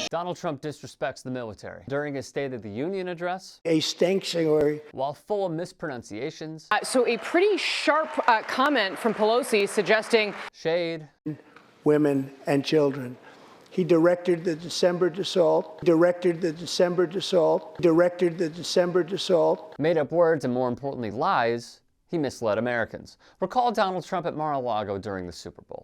Donald Trump disrespects the military during his State of the Union address, a sanctuary, while full of mispronunciations. So a pretty sharp comment from Pelosi suggesting shade, women and children. He directed the December assault, made up words, and more importantly, lies. He misled Americans. Recall Donald Trump at Mar-a-Lago during the Super Bowl.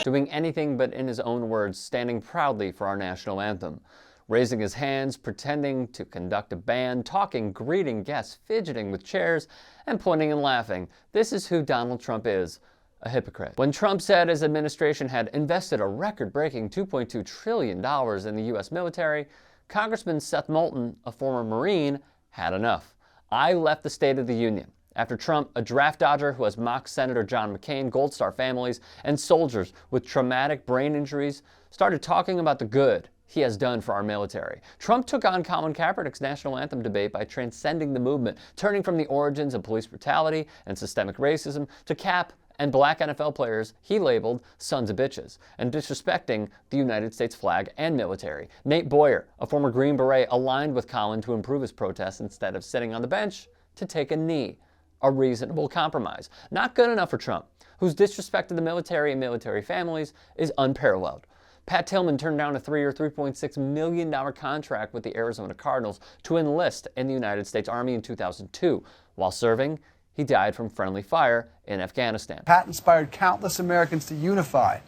Doing anything but, in his own words, standing proudly for our national anthem. Raising his hands, pretending to conduct a band, talking, greeting guests, fidgeting with chairs, and pointing and laughing. This is who Donald Trump is, a hypocrite. When Trump said his administration had invested a record-breaking $2.2 trillion in the U.S. military, Congressman Seth Moulton, a former Marine, had enough. I left the State of the Union after Trump, a draft dodger who has mocked Senator John McCain, Gold Star families, and soldiers with traumatic brain injuries, started talking about the good he has done for our military. Trump took on Colin Kaepernick's national anthem debate by transcending the movement, turning from the origins of police brutality and systemic racism to Cap and black NFL players he labeled sons of bitches, and disrespecting the United States flag and military. Nate Boyer, a former Green Beret, aligned with Colin to improve his protests instead of sitting on the bench to take a knee. A reasonable compromise. Not good enough for Trump, whose disrespect to the military and military families is unparalleled. Pat Tillman turned down a 3-year, $3.6 million contract with the Arizona Cardinals to enlist in the United States Army in 2002. While serving, he died from friendly fire in Afghanistan. Pat inspired countless Americans to unify.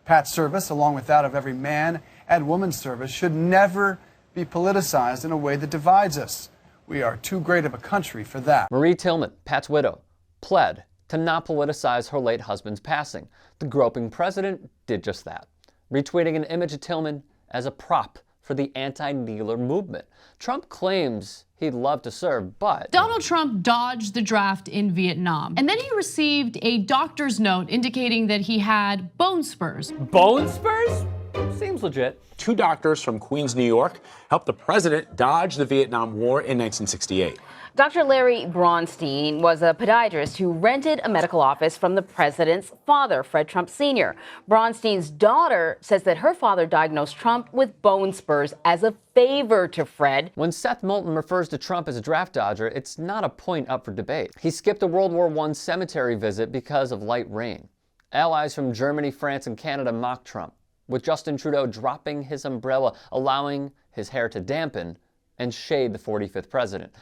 Pat's service, along with that of every man and woman's service, should never be politicized in a way that divides us. We are too great of a country for that. Marie Tillman, Pat's widow, pled to not politicize her late husband's passing. The groping president did just that, retweeting an image of Tillman as a prop for the anti-kneeler movement. Trump claims he'd love to serve, but Donald Trump dodged the draft in Vietnam, and then he received a doctor's note indicating that he had bone spurs. Bone spurs? Seems legit. 2 doctors from Queens, New York, helped the president dodge the Vietnam War in 1968. Dr. Larry Braunstein was a podiatrist who rented a medical office from the president's father, Fred Trump Sr. Braunstein's daughter says that her father diagnosed Trump with bone spurs as a favor to Fred. When Seth Moulton refers to Trump as a draft dodger, it's not a point up for debate. He skipped a World War I cemetery visit because of light rain. Allies from Germany, France, and Canada mocked Trump, with Justin Trudeau dropping his umbrella, allowing his hair to dampen and shade the 45th president,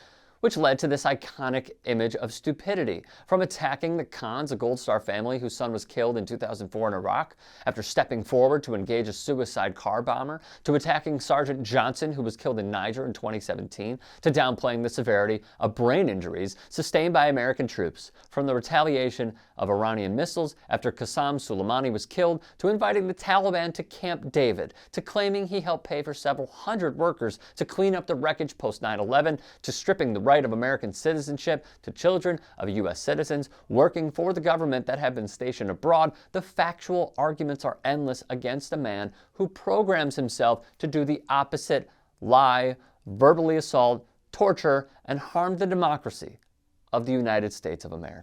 which led to this iconic image of stupidity. From attacking the Khans, a Gold Star family whose son was killed in 2004 in Iraq after stepping forward to engage a suicide car bomber, to attacking Sergeant Johnson, who was killed in Niger in 2017, to downplaying the severity of brain injuries sustained by American troops, from the retaliation of Iranian missiles after Qasem Soleimani was killed, to inviting the Taliban to Camp David, to claiming he helped pay for several hundred workers to clean up the wreckage post 9/11, to stripping the right of American citizenship to children of U.S. citizens working for the government that have been stationed abroad. The factual arguments are endless against a man who programs himself to do the opposite: lie, verbally assault, torture, and harm the democracy of the United States of America.